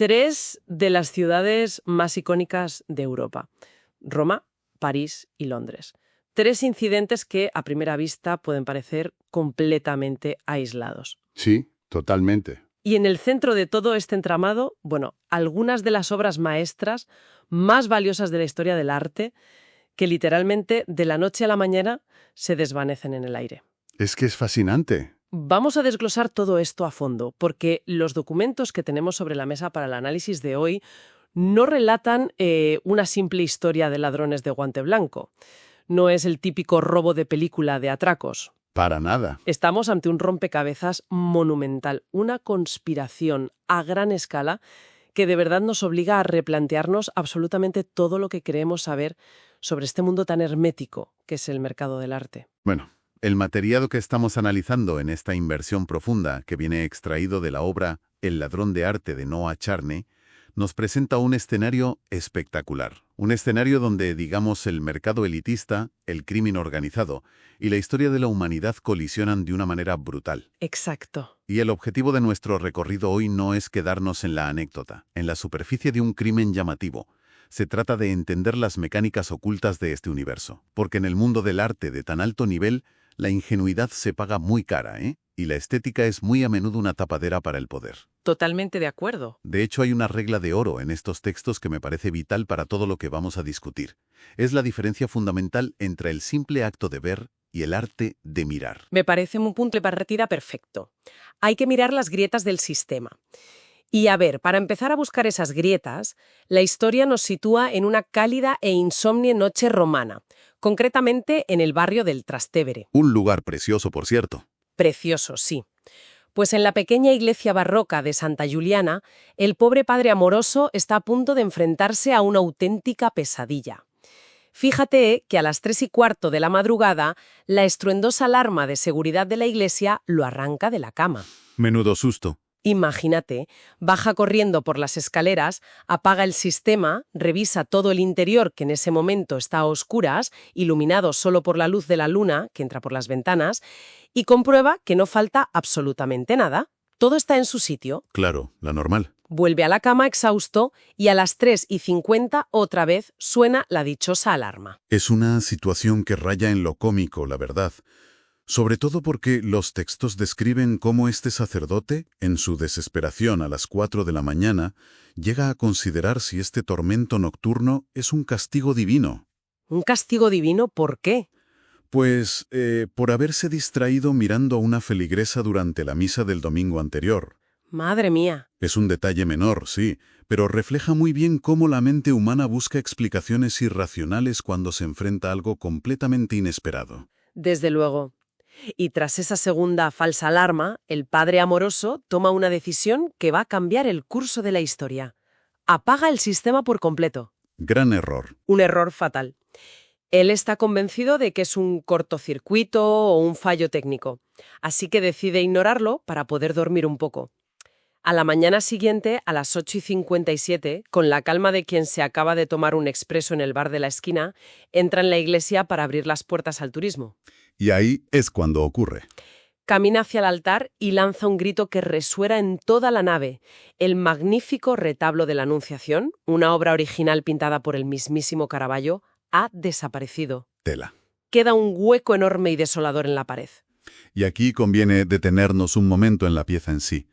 tres de las ciudades más icónicas de Europa: Roma, París y Londres. Tres incidentes que a primera vista pueden parecer completamente aislados. Sí, totalmente. Y en el centro de todo este entramado, bueno, algunas de las obras maestras más valiosas de la historia del arte que literalmente de la noche a la mañana se desvanecen en el aire. Es que es fascinante. Vamos a desglosar todo esto a fondo, porque los documentos que tenemos sobre la mesa para el análisis de hoy no relatan una simple historia de ladrones de guante blanco. No es el típico robo de película de atracos. Para nada. Estamos ante un rompecabezas monumental, una conspiración a gran escala que de verdad nos obliga a replantearnos absolutamente todo lo que queremos saber sobre este mundo tan hermético que es el mercado del arte. Bueno, el material que estamos analizando en esta inversión profunda, que viene extraído de la obra El ladrón de arte de Noah Charney, nos presenta un escenario espectacular. Un escenario donde, digamos, el mercado elitista, el crimen organizado y la historia de la humanidad colisionan de una manera brutal. Exacto. Y el objetivo de nuestro recorrido hoy no es quedarnos en la anécdota, en la superficie de un crimen llamativo. Se trata de entender las mecánicas ocultas de este universo, porque en el mundo del arte de tan alto nivel, la ingenuidad se paga muy cara, y la estética es muy a menudo una tapadera para el poder. Totalmente de acuerdo. De hecho, hay una regla de oro en estos textos que me parece vital para todo lo que vamos a discutir. Es la diferencia fundamental entre el simple acto de ver y el arte de mirar. Me parece un punto de partida perfecto. Hay que mirar las grietas del sistema. Y a ver, para empezar a buscar esas grietas, la historia nos sitúa en una cálida e insomne noche romana, concretamente en el barrio del Trastevere. Un lugar precioso, por cierto. Precioso, sí. Pues en la pequeña iglesia barroca de Santa Juliana, el pobre padre amoroso está a punto de enfrentarse a una auténtica pesadilla. Fíjate que a las 3:15 de la madrugada, la estruendosa alarma de seguridad de la iglesia lo arranca de la cama. Menudo susto. Imagínate, baja corriendo por las escaleras, apaga el sistema, revisa todo el interior que en ese momento está a oscuras, iluminado solo por la luz de la luna que entra por las ventanas, y comprueba que no falta absolutamente nada. Todo está en su sitio. Claro, la normal. Vuelve a la cama exhausto y a las 3:50 otra vez suena la dichosa alarma. Es una situación que raya en lo cómico, la verdad. Sobre todo porque los textos describen cómo este sacerdote, en su desesperación a las 4 de la mañana, llega a considerar si este tormento nocturno es un castigo divino. ¿Un castigo divino? ¿Por qué? Pues por haberse distraído mirando a una feligresa durante la misa del domingo anterior. Madre mía. Es un detalle menor, sí, pero refleja muy bien cómo la mente humana busca explicaciones irracionales cuando se enfrenta a algo completamente inesperado. Desde luego. Y tras esa segunda falsa alarma, el padre amoroso toma una decisión que va a cambiar el curso de la historia. Apaga el sistema por completo. Gran error. Un error fatal. Él está convencido de que es un cortocircuito o un fallo técnico, así que decide ignorarlo para poder dormir un poco. A la mañana siguiente, a las 8:57, con la calma de quien se acaba de tomar un expreso en el bar de la esquina, entra en la iglesia para abrir las puertas al turismo. Y ahí es cuando ocurre. Camina hacia el altar y lanza un grito que resuena en toda la nave. El magnífico retablo de la Anunciación, una obra original pintada por el mismísimo Caravaggio, ha desaparecido. Tela. Queda un hueco enorme y desolador en la pared. Y aquí conviene detenernos un momento en la pieza en sí.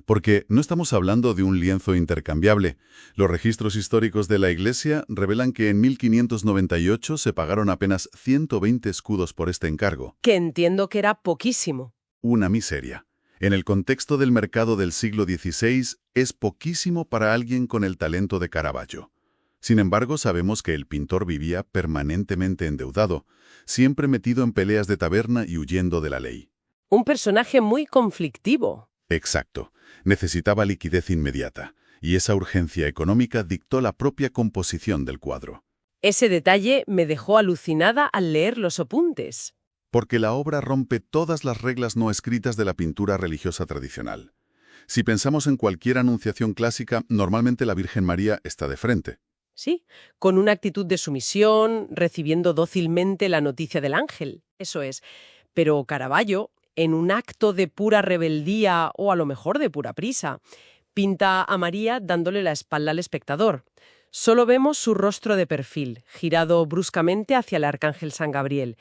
Porque no estamos hablando de un lienzo intercambiable. Los registros históricos de la Iglesia revelan que en 1598 se pagaron apenas 120 escudos por este encargo. Que entiendo que era poquísimo. Una miseria. En el contexto del mercado del siglo XVI, es poquísimo para alguien con el talento de Caravaggio. Sin embargo, sabemos que el pintor vivía permanentemente endeudado, siempre metido en peleas de taberna y huyendo de la ley. Un personaje muy conflictivo. Exacto. Necesitaba liquidez inmediata, y esa urgencia económica dictó la propia composición del cuadro. Ese detalle me dejó alucinada al leer los apuntes. Porque la obra rompe todas las reglas no escritas de la pintura religiosa tradicional. Si pensamos en cualquier anunciación clásica, normalmente la Virgen María está de frente. Sí, con una actitud de sumisión, recibiendo dócilmente la noticia del ángel. Eso es. Pero Caravaggio, en un acto de pura rebeldía o a lo mejor de pura prisa, pinta a María dándole la espalda al espectador. Solo vemos su rostro de perfil, girado bruscamente hacia el arcángel San Gabriel,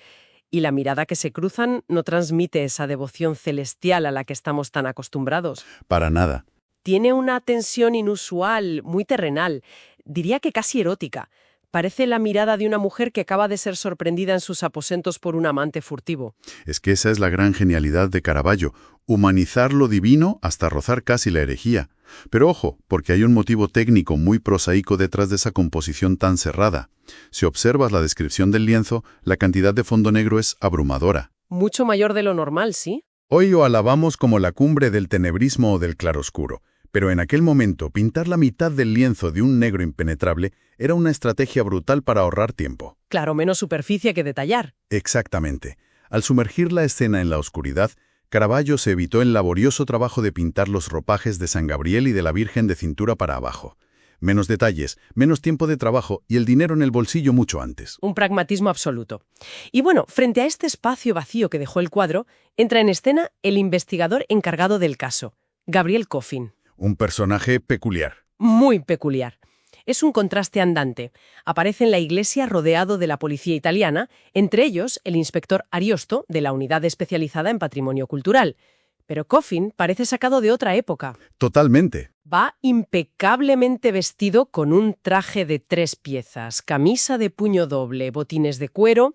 y la mirada que se cruzan no transmite esa devoción celestial a la que estamos tan acostumbrados. Para nada. Tiene una tensión inusual, muy terrenal, diría que casi erótica. Parece la mirada de una mujer que acaba de ser sorprendida en sus aposentos por un amante furtivo. Es que esa es la gran genialidad de Caravaggio, humanizar lo divino hasta rozar casi la herejía. Pero ojo, porque hay un motivo técnico muy prosaico detrás de esa composición tan cerrada. Si observas la descripción del lienzo, la cantidad de fondo negro es abrumadora. Mucho mayor de lo normal, ¿sí? Hoy lo alabamos como la cumbre del tenebrismo o del claroscuro, pero en aquel momento pintar la mitad del lienzo de un negro impenetrable era una estrategia brutal para ahorrar tiempo. Claro, menos superficie que detallar. Exactamente. Al sumergir la escena en la oscuridad, Caravaggio se evitó el laborioso trabajo de pintar los ropajes de San Gabriel y de la Virgen de cintura para abajo. Menos detalles, menos tiempo de trabajo y el dinero en el bolsillo mucho antes. Un pragmatismo absoluto. Y bueno, frente a este espacio vacío que dejó el cuadro, entra en escena el investigador encargado del caso, Gabriel Coffin. Un personaje peculiar. Muy peculiar. Es un contraste andante. Aparece en la iglesia rodeado de la policía italiana, entre ellos el inspector Ariosto, de la Unidad Especializada en Patrimonio Cultural. Pero Coffin parece sacado de otra época. Totalmente. Va impecablemente vestido con un traje de 3 piezas, camisa de puño doble, botines de cuero,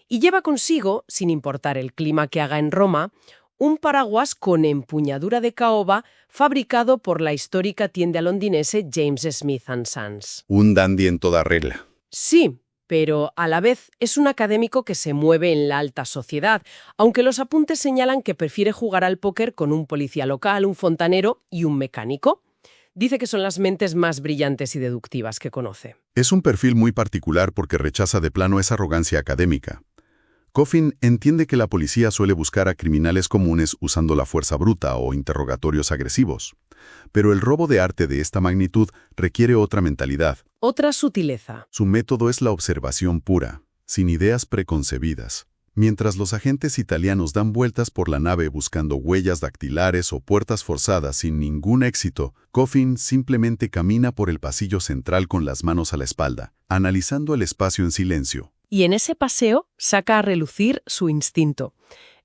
y lleva consigo, sin importar el clima que haga en Roma, un paraguas con empuñadura de caoba fabricado por la histórica tienda londinense James Smith & Sons. Un dandy en toda regla. Sí, pero a la vez es un académico que se mueve en la alta sociedad, aunque los apuntes señalan que prefiere jugar al póker con un policía local, un fontanero y un mecánico. Dice que son las mentes más brillantes y deductivas que conoce. Es un perfil muy particular porque rechaza de plano esa arrogancia académica. Coffin entiende que la policía suele buscar a criminales comunes usando la fuerza bruta o interrogatorios agresivos. Pero el robo de arte de esta magnitud requiere otra mentalidad. Otra sutileza. Su método es la observación pura, sin ideas preconcebidas. Mientras los agentes italianos dan vueltas por la nave buscando huellas dactilares o puertas forzadas sin ningún éxito, Coffin simplemente camina por el pasillo central con las manos a la espalda, analizando el espacio en silencio. Y en ese paseo saca a relucir su instinto.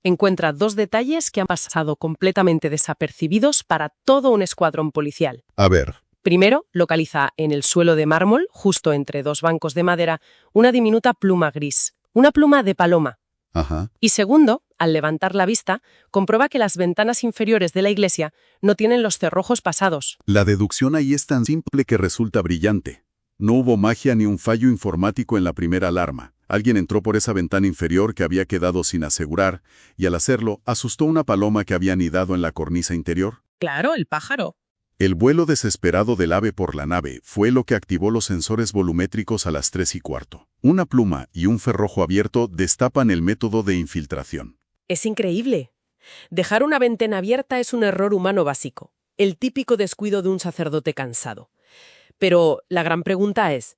Encuentra 2 detalles que han pasado completamente desapercibidos para todo un escuadrón policial. A ver. Primero, localiza en el suelo de mármol, justo entre 2 bancos de madera, una diminuta pluma gris, una pluma de paloma. Ajá. Y segundo, al levantar la vista, comprueba que las ventanas inferiores de la iglesia no tienen los cerrojos pasados. La deducción ahí es tan simple que resulta brillante. No hubo magia ni un fallo informático en la primera alarma. Alguien entró por esa ventana inferior que había quedado sin asegurar, y al hacerlo, asustó una paloma que había anidado en la cornisa interior. Claro, el pájaro. El vuelo desesperado del ave por la nave fue lo que activó los sensores volumétricos a las 3:15. Una pluma y un cerrojo abierto destapan el método de infiltración. Es increíble. Dejar una ventana abierta es un error humano básico, el típico descuido de un sacerdote cansado. Pero la gran pregunta es,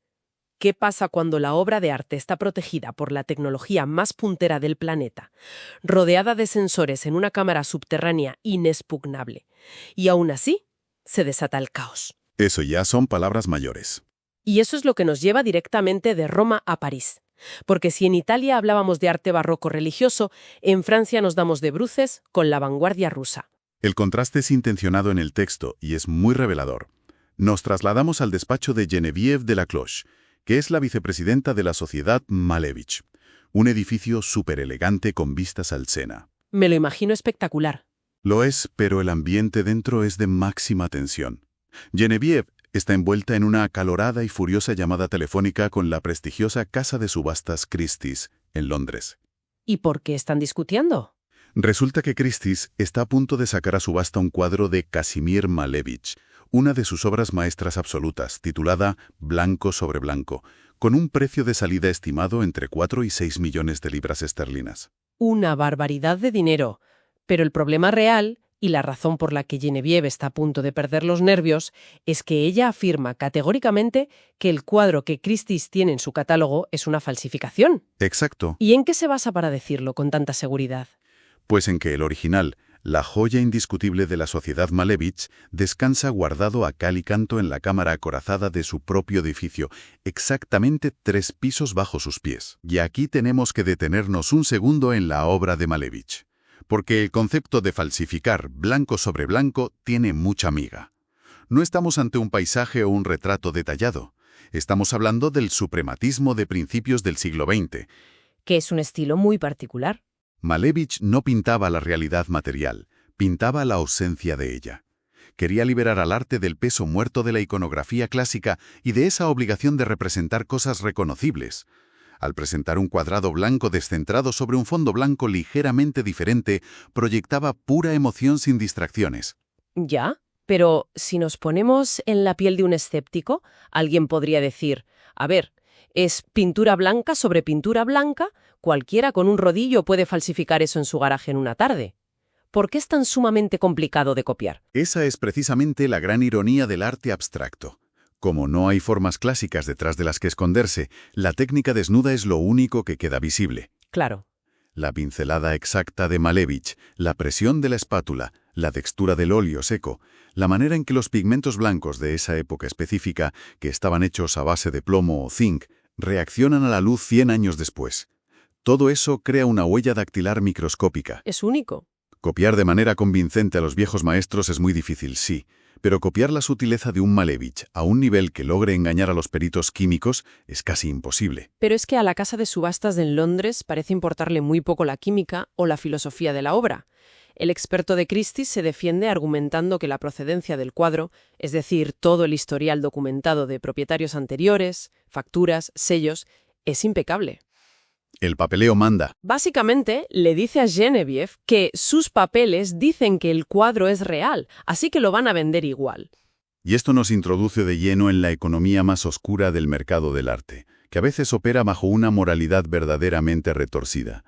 ¿qué pasa cuando la obra de arte está protegida por la tecnología más puntera del planeta, rodeada de sensores en una cámara subterránea inexpugnable? Y aún así, se desata el caos. Eso ya son palabras mayores. Y eso es lo que nos lleva directamente de Roma a París. Porque si en Italia hablábamos de arte barroco religioso, en Francia nos damos de bruces con la vanguardia rusa. El contraste es intencionado en el texto y es muy revelador. Nos trasladamos al despacho de Geneviève de la Cloche, que es la vicepresidenta de la Sociedad Malevich. Un edificio súper elegante con vistas al Sena. Me lo imagino espectacular. Lo es, pero el ambiente dentro es de máxima tensión. Geneviève está envuelta en una acalorada y furiosa llamada telefónica con la prestigiosa casa de subastas Christie's, en Londres. ¿Y por qué están discutiendo? Resulta que Christie's está a punto de sacar a subasta un cuadro de Casimir Malevich, una de sus obras maestras absolutas, titulada Blanco sobre Blanco, con un precio de salida estimado entre 4 y 6 millones de libras esterlinas. Una barbaridad de dinero. Pero el problema real, y la razón por la que Geneviève está a punto de perder los nervios, es que ella afirma categóricamente que el cuadro que Christie's tiene en su catálogo es una falsificación. Exacto. ¿Y en qué se basa para decirlo con tanta seguridad? Pues en que el original, La joya indiscutible de la sociedad Malevich descansa guardado a cal y canto en la cámara acorazada de su propio edificio, exactamente 3 pisos bajo sus pies. Y aquí tenemos que detenernos un segundo en la obra de Malevich, porque el concepto de falsificar blanco sobre blanco tiene mucha miga. No estamos ante un paisaje o un retrato detallado. Estamos hablando del suprematismo de principios del siglo XX. Que es un estilo muy particular. Malevich no pintaba la realidad material, pintaba la ausencia de ella. Quería liberar al arte del peso muerto de la iconografía clásica y de esa obligación de representar cosas reconocibles. Al presentar un cuadrado blanco descentrado sobre un fondo blanco ligeramente diferente, proyectaba pura emoción sin distracciones. Ya, pero si nos ponemos en la piel de un escéptico, alguien podría decir, a ver, es pintura blanca sobre pintura blanca, cualquiera con un rodillo puede falsificar eso en su garaje en una tarde. ¿Por qué es tan sumamente complicado de copiar? Esa es precisamente la gran ironía del arte abstracto. Como no hay formas clásicas detrás de las que esconderse, la técnica desnuda es lo único que queda visible. Claro. La pincelada exacta de Malevich, la presión de la espátula, la textura del óleo seco, la manera en que los pigmentos blancos de esa época específica, que estaban hechos a base de plomo o zinc, reaccionan a la luz 100 años después. Todo eso crea una huella dactilar microscópica. Es único. Copiar de manera convincente a los viejos maestros es muy difícil, sí, pero copiar la sutileza de un Malevich a un nivel que logre engañar a los peritos químicos es casi imposible. Pero es que a la casa de subastas en Londres parece importarle muy poco la química o la filosofía de la obra. El experto de Christie se defiende argumentando que la procedencia del cuadro, es decir, todo el historial documentado de propietarios anteriores, facturas, sellos, es impecable. El papeleo manda. Básicamente, le dice a Genevieve que sus papeles dicen que el cuadro es real, así que lo van a vender igual. Y esto nos introduce de lleno en la economía más oscura del mercado del arte, que a veces opera bajo una moralidad verdaderamente retorcida.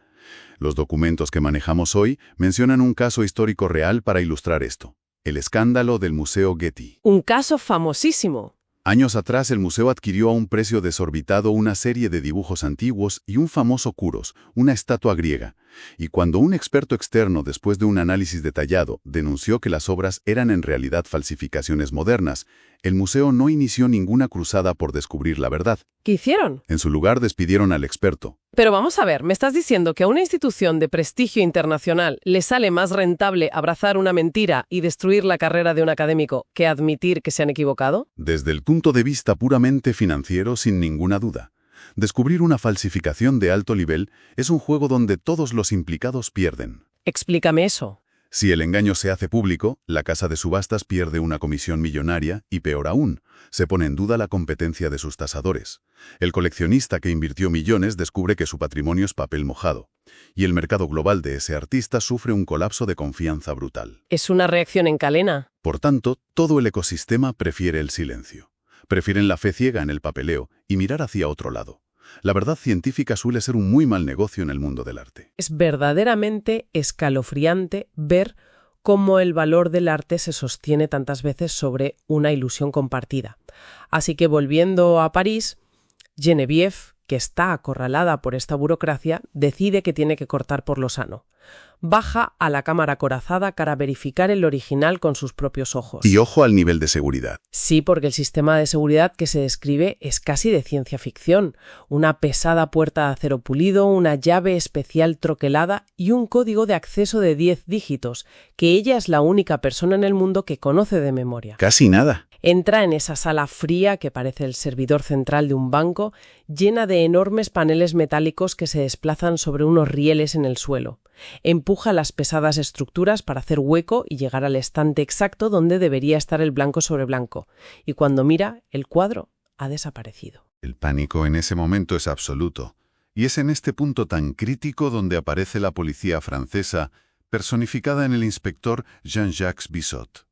Los documentos que manejamos hoy mencionan un caso histórico real para ilustrar esto: el escándalo del Museo Getty. Un caso famosísimo. Años atrás, el museo adquirió a un precio desorbitado una serie de dibujos antiguos y un famoso Kuros, una estatua griega. Y cuando un experto externo, después de un análisis detallado, denunció que las obras eran en realidad falsificaciones modernas, el museo no inició ninguna cruzada por descubrir la verdad. ¿Qué hicieron? En su lugar, despidieron al experto. Pero vamos a ver, ¿me estás diciendo que a una institución de prestigio internacional le sale más rentable abrazar una mentira y destruir la carrera de un académico que admitir que se han equivocado? Desde el punto de vista puramente financiero, sin ninguna duda. Descubrir una falsificación de alto nivel es un juego donde todos los implicados pierden. Explícame eso. Si el engaño se hace público, la casa de subastas pierde una comisión millonaria y, peor aún, se pone en duda la competencia de sus tasadores. El coleccionista que invirtió millones descubre que su patrimonio es papel mojado. Y el mercado global de ese artista sufre un colapso de confianza brutal. Es una reacción en cadena. Por tanto, todo el ecosistema prefiere el silencio. Prefieren la fe ciega en el papeleo y mirar hacia otro lado. La verdad científica suele ser un muy mal negocio en el mundo del arte. Es verdaderamente escalofriante ver cómo el valor del arte se sostiene tantas veces sobre una ilusión compartida. Así que volviendo a París, Genevieve, que está acorralada por esta burocracia, decide que tiene que cortar por lo sano. Baja a la cámara acorazada para verificar el original con sus propios ojos. Y ojo al nivel de seguridad. Sí, porque el sistema de seguridad que se describe es casi de ciencia ficción. Una pesada puerta de acero pulido, una llave especial troquelada y un código de acceso de 10 dígitos, que ella es la única persona en el mundo que conoce de memoria. Casi nada. Entra en esa sala fría que parece el servidor central de un banco, llena de enormes paneles metálicos que se desplazan sobre unos rieles en el suelo. Empuja las pesadas estructuras para hacer hueco y llegar al estante exacto donde debería estar el blanco sobre blanco. Y cuando mira, el cuadro ha desaparecido. El pánico en ese momento es absoluto. Y es en este punto tan crítico donde aparece la policía francesa, personificada en el inspector Jean-Jacques Bissot.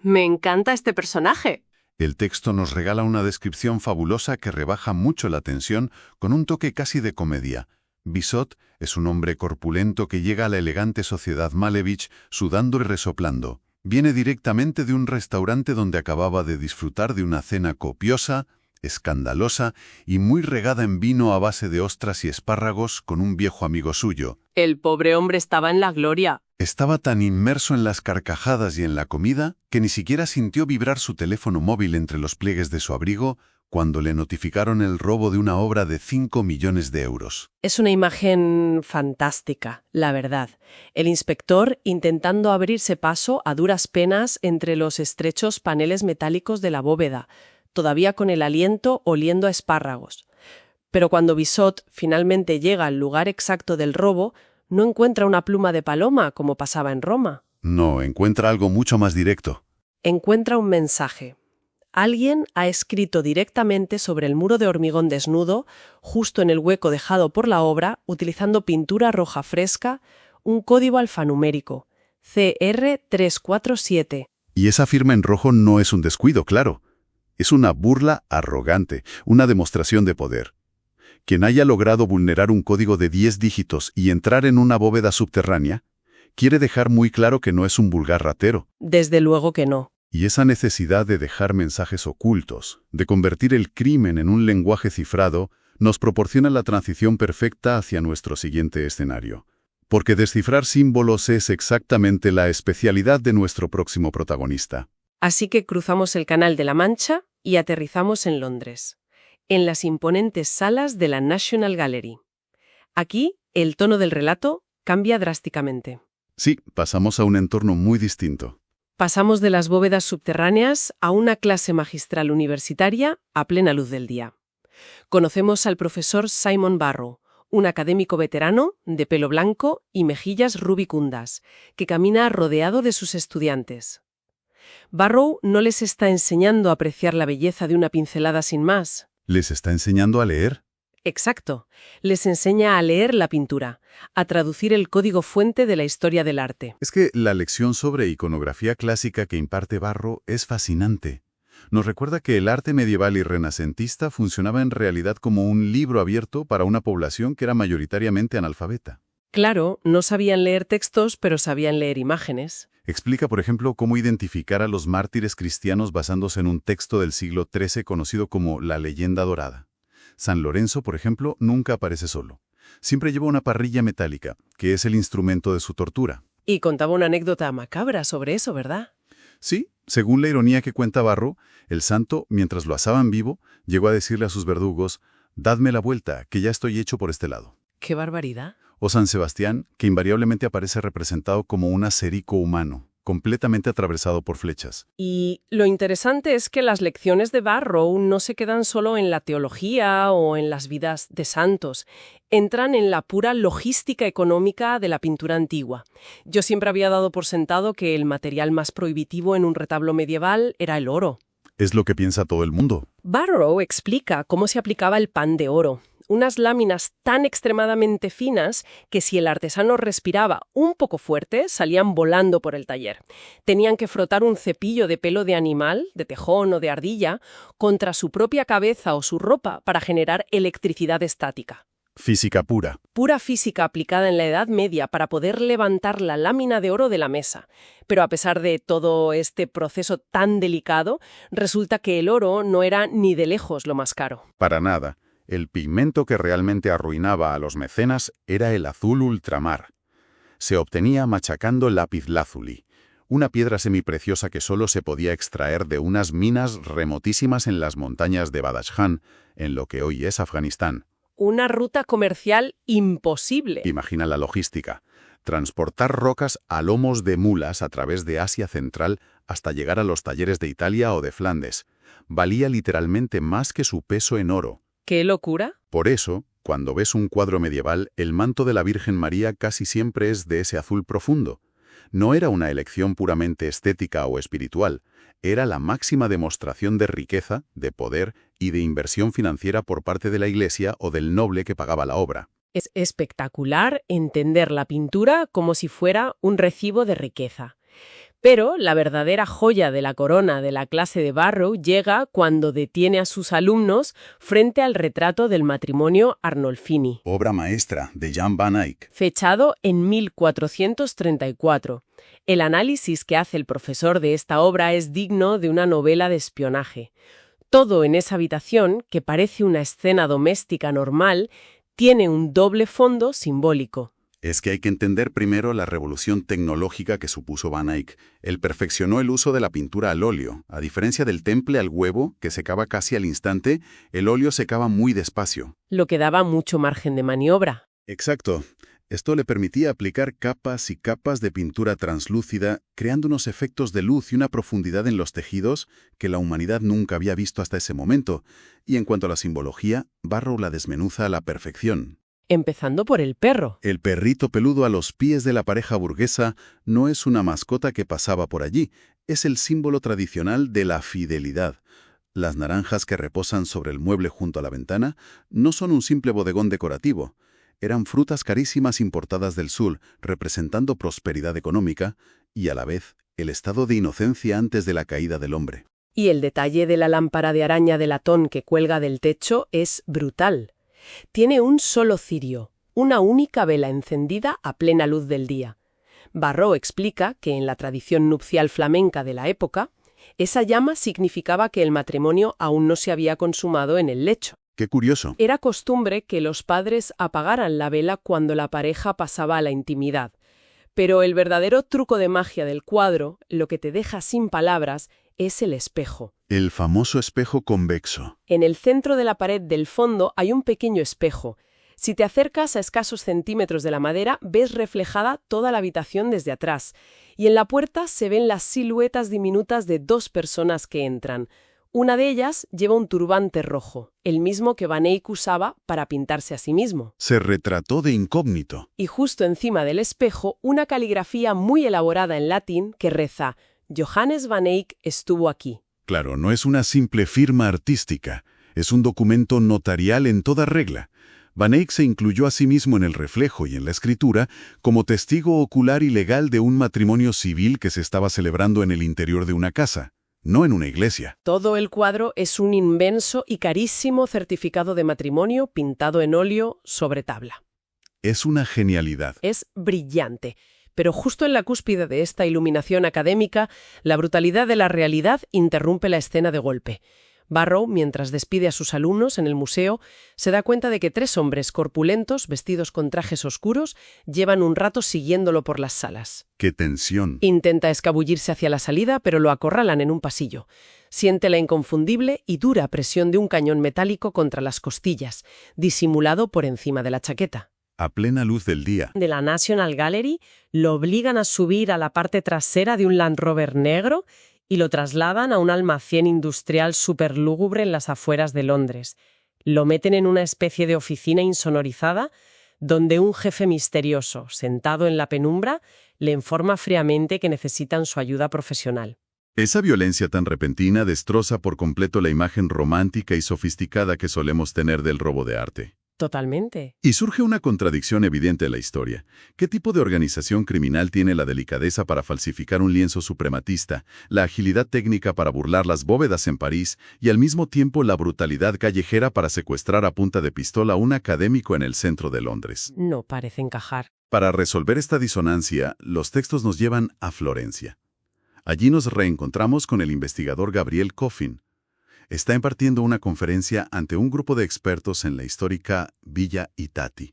Me encanta este personaje. El texto nos regala una descripción fabulosa que rebaja mucho la tensión con un toque casi de comedia. Bissot es un hombre corpulento que llega a la elegante sociedad Malevich sudando y resoplando. Viene directamente de un restaurante donde acababa de disfrutar de una cena copiosa, escandalosa y muy regada en vino a base de ostras y espárragos con un viejo amigo suyo. El pobre hombre estaba en la gloria. Estaba tan inmerso en las carcajadas y en la comida que ni siquiera sintió vibrar su teléfono móvil entre los pliegues de su abrigo cuando le notificaron el robo de una obra de 5 millones de euros. Es una imagen fantástica, la verdad. El inspector intentando abrirse paso a duras penas entre los estrechos paneles metálicos de la bóveda, todavía con el aliento oliendo a espárragos. Pero cuando Bissot finalmente llega al lugar exacto del robo, no encuentra una pluma de paloma como pasaba en Roma. No, encuentra algo mucho más directo. Encuentra un mensaje. Alguien ha escrito directamente sobre el muro de hormigón desnudo, justo en el hueco dejado por la obra, utilizando pintura roja fresca, un código alfanumérico, CR347. Y esa firma en rojo no es un descuido, claro. Es una burla arrogante, una demostración de poder. Quien haya logrado vulnerar un código de 10 dígitos y entrar en una bóveda subterránea, quiere dejar muy claro que no es un vulgar ratero. Desde luego que no. Y esa necesidad de dejar mensajes ocultos, de convertir el crimen en un lenguaje cifrado, nos proporciona la transición perfecta hacia nuestro siguiente escenario. Porque descifrar símbolos es exactamente la especialidad de nuestro próximo protagonista. Así que cruzamos el Canal de la Mancha y aterrizamos en Londres, en las imponentes salas de la National Gallery. Aquí, el tono del relato cambia drásticamente. Sí, pasamos a un entorno muy distinto. Pasamos de las bóvedas subterráneas a una clase magistral universitaria a plena luz del día. Conocemos al profesor Simon Barrow, un académico veterano, de pelo blanco y mejillas rubicundas, que camina rodeado de sus estudiantes. Barrow no les está enseñando a apreciar la belleza de una pincelada sin más. ¿Les está enseñando a leer? Exacto. Les enseña a leer la pintura, a traducir el código fuente de la historia del arte. Es que la lección sobre iconografía clásica que imparte Barrow es fascinante. Nos recuerda que el arte medieval y renacentista funcionaba en realidad como un libro abierto para una población que era mayoritariamente analfabeta. Claro, no sabían leer textos, pero sabían leer imágenes. Explica, por ejemplo, cómo identificar a los mártires cristianos basándose en un texto del siglo XIII conocido como la Leyenda Dorada. San Lorenzo, por ejemplo, nunca aparece solo. Siempre lleva una parrilla metálica, que es el instrumento de su tortura. Y contaba una anécdota macabra sobre eso, ¿verdad? Sí, según la ironía que cuenta Barrow, el santo, mientras lo asaban vivo, llegó a decirle a sus verdugos, «Dadme la vuelta, que ya estoy hecho por este lado». ¡Qué barbaridad! O San Sebastián, que invariablemente aparece representado como un aserico humano, completamente atravesado por flechas. Y lo interesante es que las lecciones de Barrow no se quedan solo en la teología o en las vidas de santos. Entran en la pura logística económica de la pintura antigua. Yo siempre había dado por sentado que el material más prohibitivo en un retablo medieval era el oro. Es lo que piensa todo el mundo. Barrow explica cómo se aplicaba el pan de oro. Unas láminas tan extremadamente finas que si el artesano respiraba un poco fuerte, salían volando por el taller. Tenían que frotar un cepillo de pelo de animal, de tejón o de ardilla, contra su propia cabeza o su ropa para generar electricidad estática. Física pura. Pura física aplicada en la Edad Media para poder levantar la lámina de oro de la mesa. Pero a pesar de todo este proceso tan delicado, resulta que el oro no era ni de lejos lo más caro. Para nada. El pigmento que realmente arruinaba a los mecenas era el azul ultramar. Se obtenía machacando lapislázuli, una piedra semipreciosa que solo se podía extraer de unas minas remotísimas en las montañas de Badashán, en lo que hoy es Afganistán. Una ruta comercial imposible. Imagina la logística. Transportar rocas a lomos de mulas a través de Asia Central hasta llegar a los talleres de Italia o de Flandes. Valía literalmente más que su peso en oro. ¡Qué locura! Por eso, cuando ves un cuadro medieval, el manto de la Virgen María casi siempre es de ese azul profundo. No era una elección puramente estética o espiritual, era la máxima demostración de riqueza, de poder y de inversión financiera por parte de la Iglesia o del noble que pagaba la obra. Es espectacular entender la pintura como si fuera un recibo de riqueza. Pero la verdadera joya de la corona de la clase de Barrow llega cuando detiene a sus alumnos frente al retrato del matrimonio Arnolfini. Obra maestra de Jan van Eyck. Fechado en 1434. El análisis que hace el profesor de esta obra es digno de una novela de espionaje. Todo en esa habitación, que parece una escena doméstica normal, tiene un doble fondo simbólico. Es que hay que entender primero la revolución tecnológica que supuso Van Eyck. Él perfeccionó el uso de la pintura al óleo. A diferencia del temple al huevo, que secaba casi al instante, el óleo secaba muy despacio. Lo que daba mucho margen de maniobra. Exacto. Esto le permitía aplicar capas y capas de pintura translúcida, creando unos efectos de luz y una profundidad en los tejidos que la humanidad nunca había visto hasta ese momento. Y en cuanto a la simbología, Barrow la desmenuza a la perfección. Empezando por el perro. El perrito peludo a los pies de la pareja burguesa no es una mascota que pasaba por allí, es el símbolo tradicional de la fidelidad. Las naranjas que reposan sobre el mueble junto a la ventana no son un simple bodegón decorativo. Eran frutas carísimas importadas del sur, representando prosperidad económica y, a la vez, el estado de inocencia antes de la caída del hombre. Y el detalle de la lámpara de araña de latón que cuelga del techo es brutal. Tiene un solo cirio, una única vela encendida a plena luz del día. Barrow explica que en la tradición nupcial flamenca de la época, esa llama significaba que el matrimonio aún no se había consumado en el lecho. ¡Qué curioso! Era costumbre que los padres apagaran la vela cuando la pareja pasaba a la intimidad. Pero el verdadero truco de magia del cuadro, lo que te deja sin palabras, es el espejo. El famoso espejo convexo. En el centro de la pared del fondo hay un pequeño espejo. Si te acercas a escasos centímetros de la madera, ves reflejada toda la habitación desde atrás. Y en la puerta se ven las siluetas diminutas de dos personas que entran. Una de ellas lleva un turbante rojo, el mismo que Van Eyck usaba para pintarse a sí mismo. Se retrató de incógnito. Y justo encima del espejo, una caligrafía muy elaborada en latín que reza: Johannes Van Eyck estuvo aquí. Claro, no es una simple firma artística, es un documento notarial en toda regla. Van Eyck se incluyó a sí mismo en el reflejo y en la escritura como testigo ocular y legal de un matrimonio civil que se estaba celebrando en el interior de una casa, no en una iglesia. Todo el cuadro es un inmenso y carísimo certificado de matrimonio pintado en óleo sobre tabla. Es una genialidad. Es brillante. Pero justo en la cúspide de esta iluminación académica, la brutalidad de la realidad interrumpe la escena de golpe. Barrow, mientras despide a sus alumnos en el museo, se da cuenta de que 3 hombres corpulentos, vestidos con trajes oscuros, llevan un rato siguiéndolo por las salas. ¡Qué tensión! Intenta escabullirse hacia la salida, pero lo acorralan en un pasillo. Siente la inconfundible y dura presión de un cañón metálico contra las costillas, disimulado por encima de la chaqueta. A plena luz del día. De la National Gallery lo obligan a subir a la parte trasera de un Land Rover negro y lo trasladan a un almacén industrial superlúgubre en las afueras de Londres. Lo meten en una especie de oficina insonorizada donde un jefe misterioso, sentado en la penumbra, le informa fríamente que necesitan su ayuda profesional. Esa violencia tan repentina destroza por completo la imagen romántica y sofisticada que solemos tener del robo de arte. Totalmente. Y surge una contradicción evidente en la historia. ¿Qué tipo de organización criminal tiene la delicadeza para falsificar un lienzo suprematista, la agilidad técnica para burlar las bóvedas en París y al mismo tiempo la brutalidad callejera para secuestrar a punta de pistola a un académico en el centro de Londres? No parece encajar. Para resolver esta disonancia, los textos nos llevan a Florencia. Allí nos reencontramos con el investigador Gabriel Coffin. Está impartiendo una conferencia ante un grupo de expertos en la histórica Villa Ittati.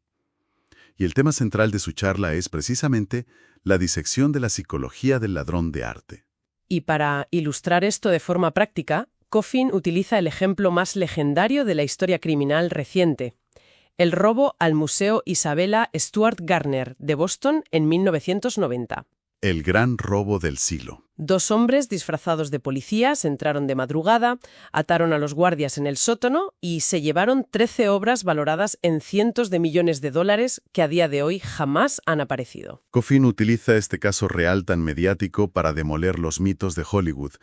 Y el tema central de su charla es precisamente la disección de la psicología del ladrón de arte. Y para ilustrar esto de forma práctica, Coffin utiliza el ejemplo más legendario de la historia criminal reciente: el robo al Museo Isabella Stewart Gardner de Boston en 1990. El gran robo del siglo. 2 hombres disfrazados de policías entraron de madrugada, ataron a los guardias en el sótano y se llevaron 13 obras valoradas en cientos de millones de dólares que a día de hoy jamás han aparecido. Coffin utiliza este caso real tan mediático para demoler los mitos de Hollywood.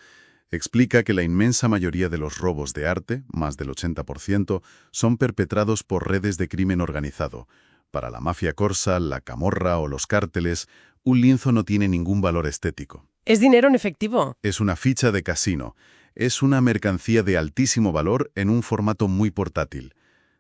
Explica que la inmensa mayoría de los robos de arte, más del 80%, son perpetrados por redes de crimen organizado. Para la mafia corsa, la camorra o los cárteles, un lienzo no tiene ningún valor estético. ¿Es dinero en efectivo? Es una ficha de casino. Es una mercancía de altísimo valor en un formato muy portátil.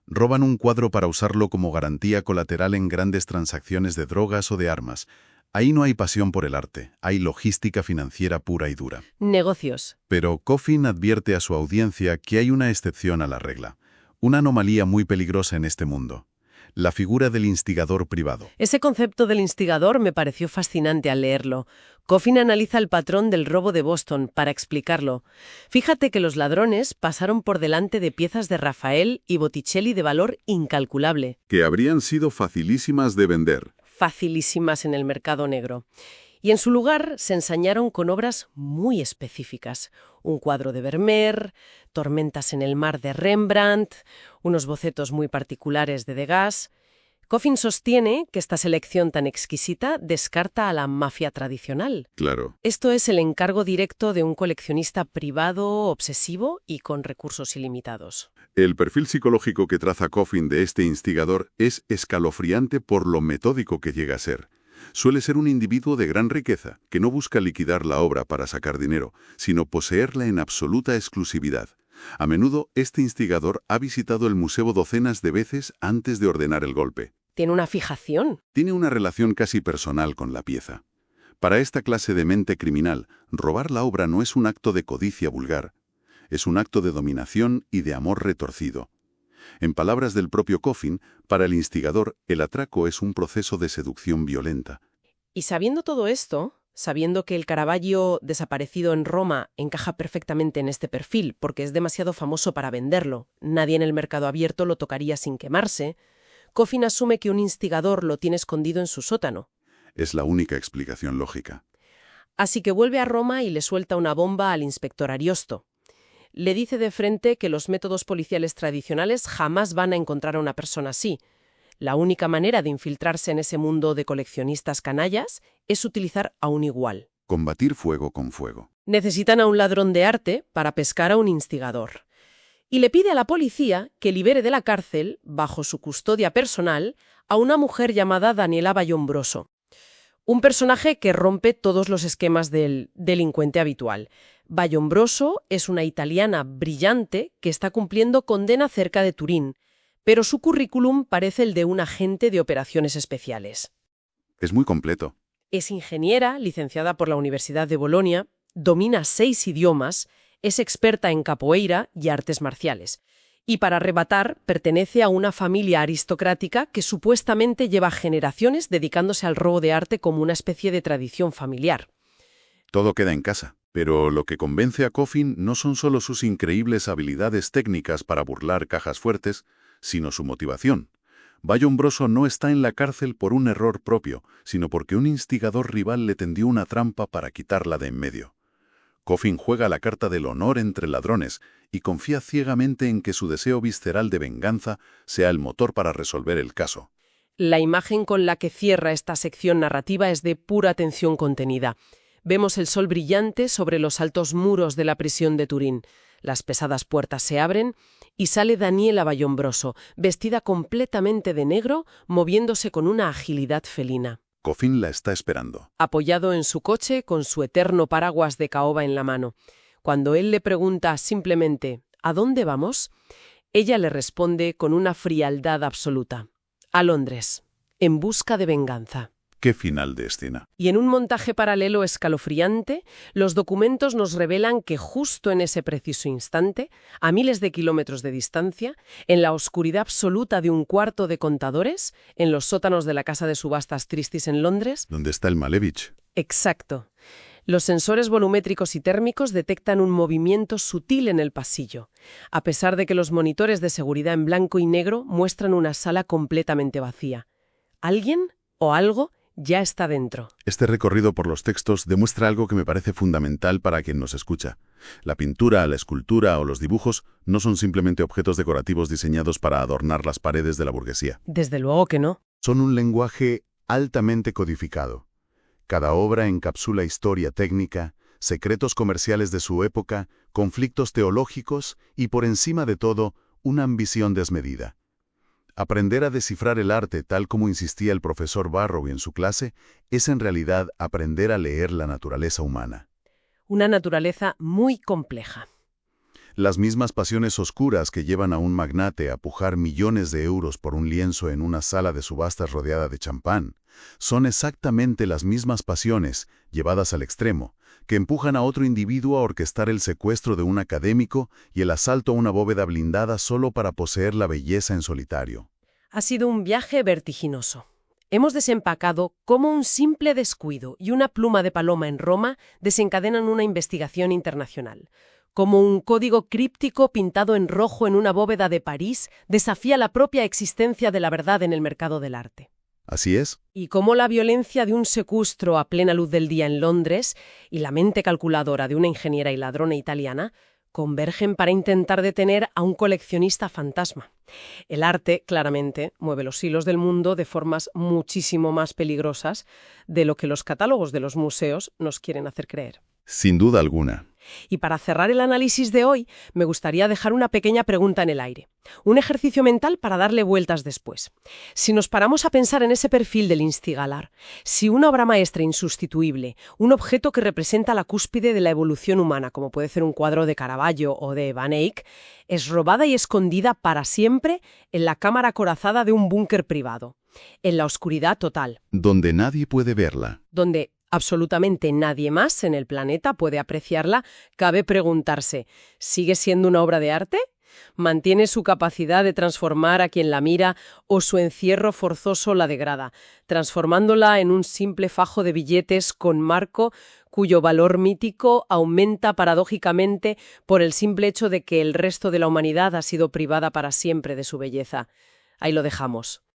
Roban un cuadro para usarlo como garantía colateral en grandes transacciones de drogas o de armas. Ahí no hay pasión por el arte, hay logística financiera pura y dura. Negocios. Pero Coffin advierte a su audiencia que hay una excepción a la regla, una anomalía muy peligrosa en este mundo. La figura del instigador privado. Ese concepto del instigador me pareció fascinante al leerlo. Coffin analiza el patrón del robo de Boston para explicarlo. Fíjate que los ladrones pasaron por delante de piezas de Rafael y Botticelli de valor incalculable, Que habrían sido facilísimas de vender. facilísimas en el mercado negro. Y en su lugar se ensañaron con obras muy específicas. Un cuadro de Vermeer, Tormentas en el mar de Rembrandt, unos bocetos muy particulares de Degas. Coffin sostiene que esta selección tan exquisita descarta a la mafia tradicional. Claro. Esto es el encargo directo de un coleccionista privado, obsesivo y con recursos ilimitados. El perfil psicológico que traza Coffin de este instigador es escalofriante por lo metódico que llega a ser. Suele ser un individuo de gran riqueza, que no busca liquidar la obra para sacar dinero, sino poseerla en absoluta exclusividad. A menudo, este instigador ha visitado el museo docenas de veces antes de ordenar el golpe. Tiene una fijación. Tiene una relación casi personal con la pieza. Para esta clase de mente criminal, robar la obra no es un acto de codicia vulgar. Es un acto de dominación y de amor retorcido. En palabras del propio Coffin, para el instigador, el atraco es un proceso de seducción violenta. Y sabiendo todo esto, sabiendo que el Caravaggio desaparecido en Roma encaja perfectamente en este perfil porque es demasiado famoso para venderlo, nadie en el mercado abierto lo tocaría sin quemarse, Coffin asume que un instigador lo tiene escondido en su sótano. Es la única explicación lógica. Así que vuelve a Roma y le suelta una bomba al inspector Ariosto. Le dice de frente que los métodos policiales tradicionales jamás van a encontrar a una persona así. La única manera de infiltrarse en ese mundo de coleccionistas canallas es utilizar a un igual. Combatir fuego con fuego. Necesitan a un ladrón de arte para pescar a un instigador. Y le pide a la policía que libere de la cárcel, bajo su custodia personal, a una mujer llamada Daniela Vallombroso. Un personaje que rompe todos los esquemas del delincuente habitual. Vallombroso es una italiana brillante que está cumpliendo condena cerca de Turín, pero su currículum parece el de un agente de operaciones especiales. Es muy completo. Es ingeniera, licenciada por la Universidad de Bolonia, domina 6 idiomas, es experta en capoeira y artes marciales. Y para rematar, pertenece a una familia aristocrática que supuestamente lleva generaciones dedicándose al robo de arte como una especie de tradición familiar. Todo queda en casa. Pero lo que convence a Coffin no son solo sus increíbles habilidades técnicas para burlar cajas fuertes, sino su motivación. Vallombroso no está en la cárcel por un error propio, sino porque un instigador rival le tendió una trampa para quitarla de en medio. Coffin juega la carta del honor entre ladrones y confía ciegamente en que su deseo visceral de venganza sea el motor para resolver el caso. La imagen con la que cierra esta sección narrativa es de pura tensión contenida. Vemos el sol brillante sobre los altos muros de la prisión de Turín. Las pesadas puertas se abren y sale Daniela Vallombroso, vestida completamente de negro, moviéndose con una agilidad felina. Coffin la está esperando. Apoyado en su coche con su eterno paraguas de caoba en la mano. Cuando él le pregunta simplemente ¿a dónde vamos?, ella le responde con una frialdad absoluta: a Londres, en busca de venganza. ¡Qué final de escena! Y en un montaje paralelo escalofriante, los documentos nos revelan que justo en ese preciso instante, a miles de kilómetros de distancia, en la oscuridad absoluta de un cuarto de contadores, en los sótanos de la casa de subastas Christie's en Londres... ¿Dónde está el Malevich? Exacto. Los sensores volumétricos y térmicos detectan un movimiento sutil en el pasillo, a pesar de que los monitores de seguridad en blanco y negro muestran una sala completamente vacía. ¿Alguien o algo ya está dentro? Este recorrido por los textos demuestra algo que me parece fundamental para quien nos escucha. La pintura, la escultura o los dibujos no son simplemente objetos decorativos diseñados para adornar las paredes de la burguesía. Desde luego que no. Son un lenguaje altamente codificado. Cada obra encapsula historia técnica, secretos comerciales de su época, conflictos teológicos y, por encima de todo, una ambición desmedida. Aprender a descifrar el arte, tal como insistía el profesor Barrow en su clase, es en realidad aprender a leer la naturaleza humana. Una naturaleza muy compleja. Las mismas pasiones oscuras que llevan a un magnate a pujar millones de euros por un lienzo en una sala de subastas rodeada de champán, son exactamente las mismas pasiones, llevadas al extremo, que empujan a otro individuo a orquestar el secuestro de un académico y el asalto a una bóveda blindada solo para poseer la belleza en solitario. Ha sido un viaje vertiginoso. Hemos desempacado cómo un simple descuido y una pluma de paloma en Roma desencadenan una investigación internacional. Cómo un código críptico pintado en rojo en una bóveda de París desafía la propia existencia de la verdad en el mercado del arte. Así es. Y cómo la violencia de un secuestro a plena luz del día en Londres y la mente calculadora de una ingeniera y ladrona italiana convergen para intentar detener a un coleccionista fantasma. El arte, claramente, mueve los hilos del mundo de formas muchísimo más peligrosas de lo que los catálogos de los museos nos quieren hacer creer. Sin duda alguna. Y para cerrar el análisis de hoy, me gustaría dejar una pequeña pregunta en el aire. Un ejercicio mental para darle vueltas después. Si nos paramos a pensar en ese perfil del Instigalar, si una obra maestra insustituible, un objeto que representa la cúspide de la evolución humana, como puede ser un cuadro de Caravaggio o de Van Eyck, es robada y escondida para siempre en la cámara acorazada de un búnker privado, en la oscuridad total, Donde nadie puede verla. donde absolutamente nadie más en el planeta puede apreciarla, cabe preguntarse, ¿sigue siendo una obra de arte? ¿Mantiene su capacidad de transformar a quien la mira o su encierro forzoso la degrada, transformándola en un simple fajo de billetes con marco cuyo valor mítico aumenta paradójicamente por el simple hecho de que el resto de la humanidad ha sido privada para siempre de su belleza? Ahí lo dejamos.